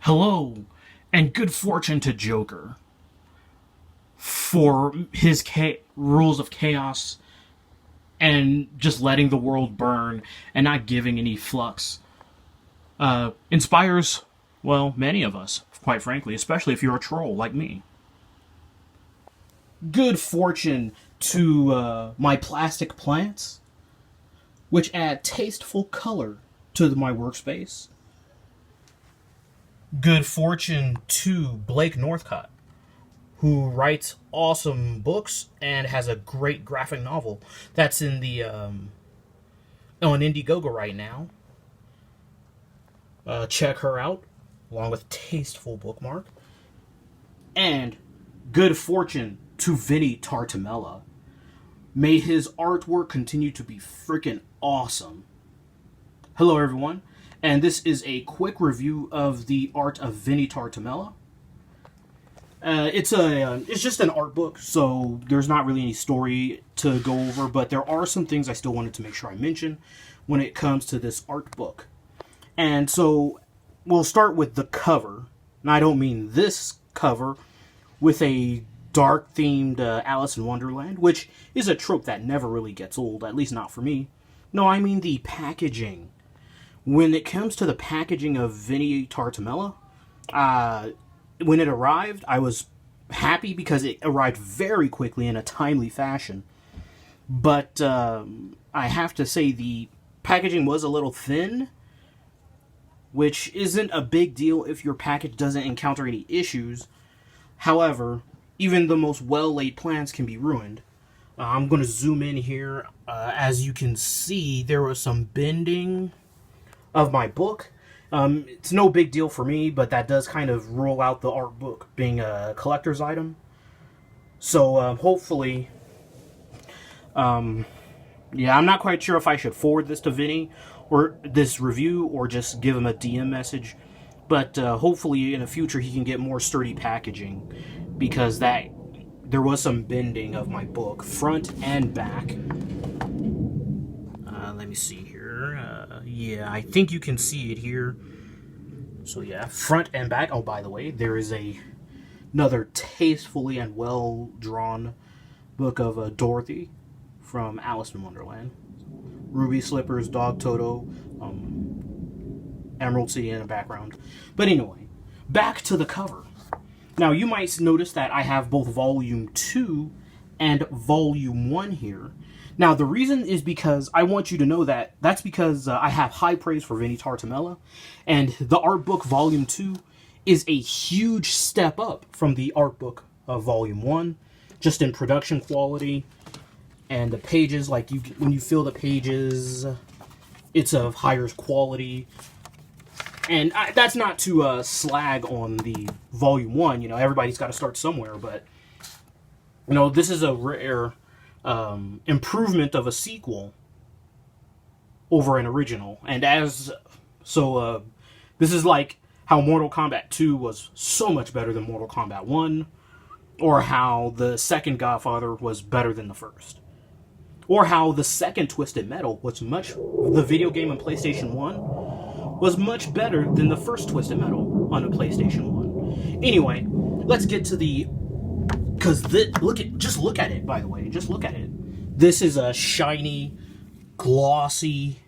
Hello, and good fortune to Joker for his rules of chaos and just letting the world burn and not giving any flux. Inspires, well, many of us, quite frankly, especially if you're a troll like me. Good fortune to my plastic plants, which add tasteful color to my workspace. Good fortune to Blake Northcott, who writes awesome books and has a great graphic novel that's in the on Indiegogo right now. Check her out, along with tasteful bookmark. And good fortune to Vinnie Tartamella. May his artwork continue to be freaking awesome. Hello, everyone, and this is a quick review of the art of Vinnie Tartamella. It's just an art book, so there's not really any story to go over, but there are some things I still wanted to make sure I mention when it comes to this art book. And so we'll start with the cover. And I don't mean this cover with a dark themed Alice in Wonderland, which is a trope that never really gets old, at least not for me. No, I mean the packaging. When it comes to the packaging of Vinnie Tartamella, when it arrived, I was happy because it arrived very quickly in a timely fashion. But I have to say the packaging was a little thin, which isn't a big deal if your package doesn't encounter any issues. However, even the most well-laid plans can be ruined. I'm going to zoom in here. As you can see, there was some bending of my book. It's no big deal for me, but that does kind of rule out the art book being a collector's item. So hopefully, yeah, I'm not quite sure if I should forward this to Vinny or this review or just give him a DM message. But hopefully in the future he can get more sturdy packaging, because there was some bending of my book, front and back. Let me see here. Yeah, I think you can see it here. So yeah, front and back. Oh, by the way, there is another tastefully and well-drawn book of Dorothy from Alice in Wonderland. Ruby Slippers, Dog Toto, Emerald City in the background. But anyway, back to the cover. Now, you might notice that I have both Volume 2 and Volume 1 here. Now, the reason is because I want you to know that that's because I have high praise for Vinnie Tartamella, and the art book Volume 2 is a huge step up from the art book of Volume 1, just in production quality, and the pages, like when you feel the pages, it's of higher quality. And that's not to slag on the Volume 1, everybody's got to start somewhere, but, this is a rare improvement of a sequel over an original. And this is like how Mortal Kombat 2 was so much better than Mortal Kombat 1, or how the second Godfather was better than the first, or how the second Twisted Metal the video game on PlayStation 1 was much better than the first Twisted Metal on the PlayStation 1. Anyway, let's get to just look at it, by the way. Just look at it. This is a shiny, glossy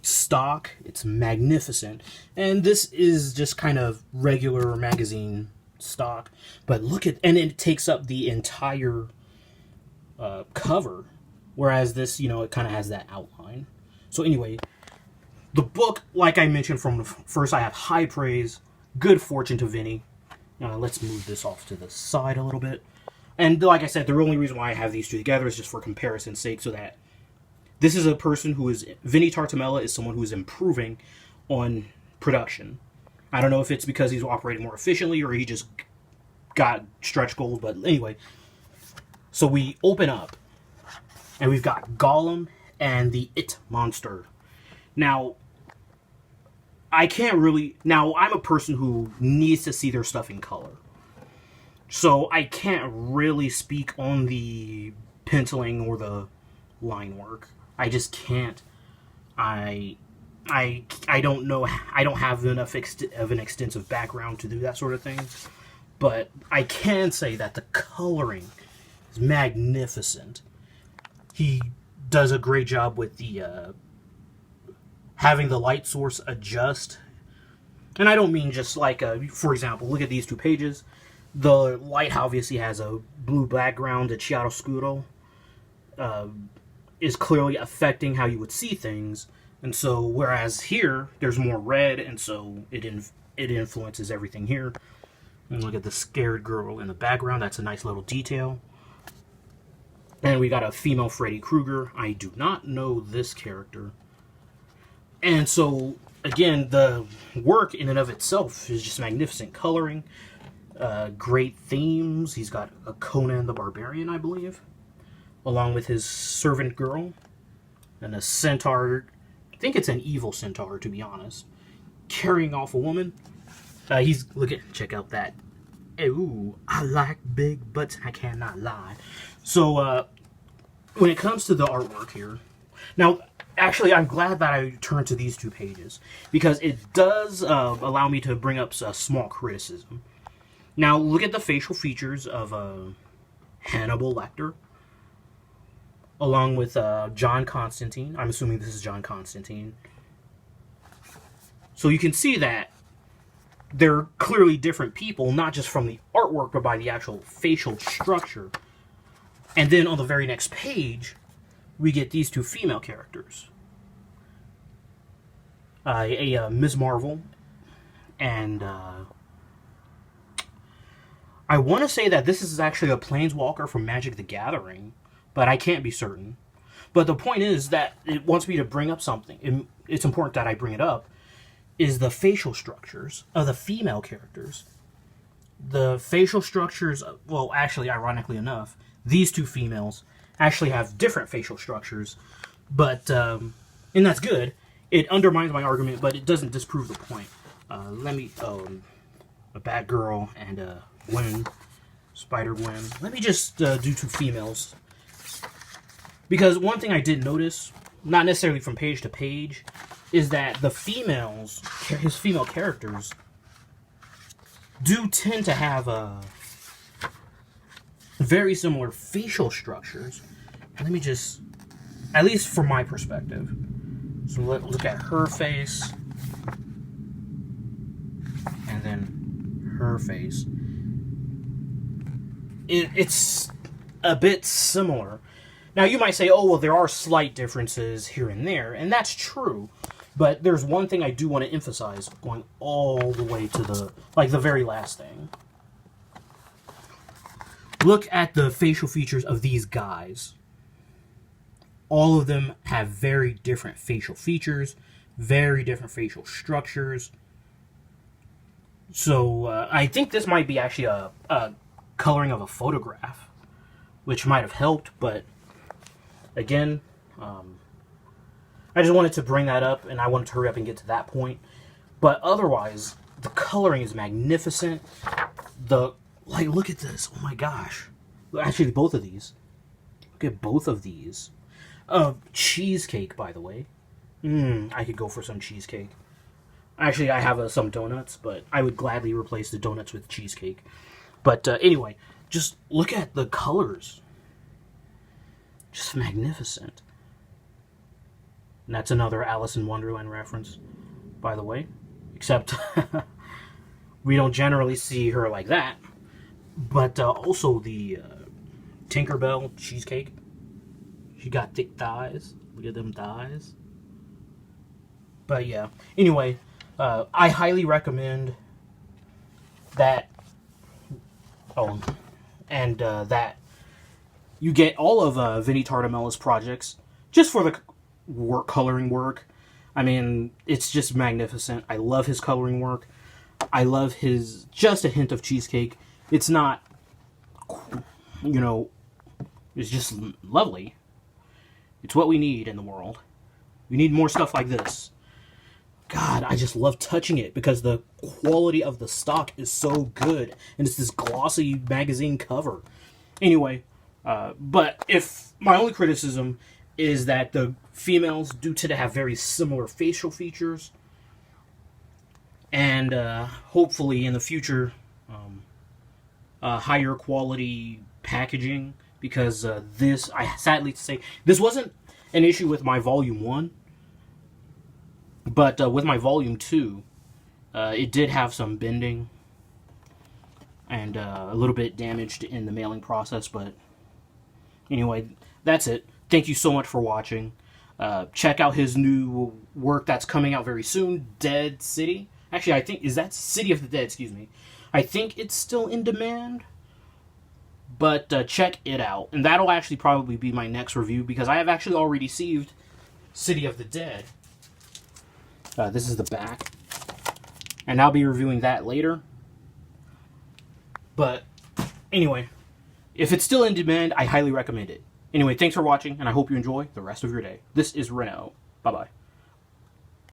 stock. It's magnificent. And this is just kind of regular magazine stock. But and it takes up the entire cover. Whereas this, it kind of has that outline. So anyway, the book, like I mentioned from the first, I have high praise. Good fortune to Vinny. Let's move this off to the side a little bit. And like I said, the only reason why I have these two together is just for comparison's sake, so that this is a person Vinnie Tartamella is someone who is improving on production. I don't know if it's because he's operating more efficiently or he just got stretch goals, but anyway. So we open up, and we've got Gollum and the It monster. Now, I'm a person who needs to see their stuff in color. So I can't really speak on the penciling or the line work. I just can't. I don't know. I don't have enough of an extensive background to do that sort of thing. But I can say that the coloring is magnificent. He does a great job with the having the light source adjust. And I don't mean just like, for example, look at these 2 pages. The light obviously has a blue background. The chiaroscuro is clearly affecting how you would see things. And so, whereas here, there's more red, and so it influences everything here. And look at the scared girl in the background. That's a nice little detail. And we got a female Freddy Krueger. I do not know this character. And so, again, the work in and of itself is just magnificent coloring. Great themes. He's got a Conan the Barbarian, I believe, along with his servant girl. And a centaur. I think it's an evil centaur, to be honest. Carrying off a woman. Check out that. Ooh, I like big butts, I cannot lie. So, when it comes to the artwork here, now, actually, I'm glad that I turned to these 2 pages, because it does allow me to bring up a small criticism. Now, look at the facial features of Hannibal Lecter, along with John Constantine. I'm assuming this is John Constantine. So you can see that they're clearly different people, not just from the artwork, but by the actual facial structure. And then on the very next page, we get these 2 female characters. Ms. Marvel, and I want to say that this is actually a Planeswalker from Magic the Gathering, but I can't be certain. But the point is that it wants me to bring up something, and it's important that I bring it up, is the facial structures of the female characters. The facial structures, well, actually, ironically enough, these 2 females actually have different facial structures, but, and that's good. It undermines my argument, but it doesn't disprove the point. A Batgirl and a Gwen, Spider-Gwen. Let me just do 2 females. Because one thing I did notice, not necessarily from page to page, is that the females, his female characters, do tend to have very similar facial structures. Let me just, at least from my perspective. So let's look at her face, and then her face. It's a bit similar. Now you might say, oh, well, there are slight differences here and there, and that's true. But there's one thing I do want to emphasize, going all the way to the very last thing. Look at the facial features of these guys. All of them have very different facial features, very different facial structures. So I think this might be actually a coloring of a photograph, which might have helped, but again, I just wanted to bring that up, and I wanted to hurry up and get to that point. But otherwise, the coloring is magnificent. Look at this. Oh my gosh. Actually, both of these. Look at both of these. Cheesecake, by the way. I could go for some cheesecake. Actually, I have some donuts, but I would gladly replace the donuts with cheesecake. But anyway, just look at the colors. Just magnificent. And that's another Alice in Wonderland reference, by the way. Except we don't generally see her like that. But also the Tinkerbell cheesecake. She got thick thighs. Look at them thighs. But yeah. Anyway, I highly recommend that. That you get all of Vinnie Tartamella's projects just for the coloring work. I mean, it's just magnificent. I love his coloring work. I love his just a hint of cheesecake. It's not, it's just lovely. It's what we need in the world. We need more stuff like this. God, I just love touching it because the quality of the stock is so good. And it's this glossy magazine cover. Anyway, but if my only criticism is that the Females do tend to have very similar facial features. And hopefully in the future, higher quality packaging, because this, I sadly to say, this wasn't an issue with my Volume 1, but with my Volume 2, it did have some bending and a little bit damaged in the mailing process, but anyway, that's it. Thank you so much for watching. Check out his new work that's coming out very soon, Dead City. Actually, I think, is that City of the Dead, excuse me. I think it's still in demand, but check it out. And that'll actually probably be my next review, because I have actually already received City of the Dead. This is the back. And I'll be reviewing that later. But anyway, if it's still in demand, I highly recommend it. Anyway, thanks for watching, and I hope you enjoy the rest of your day. This is Reno. Bye-bye.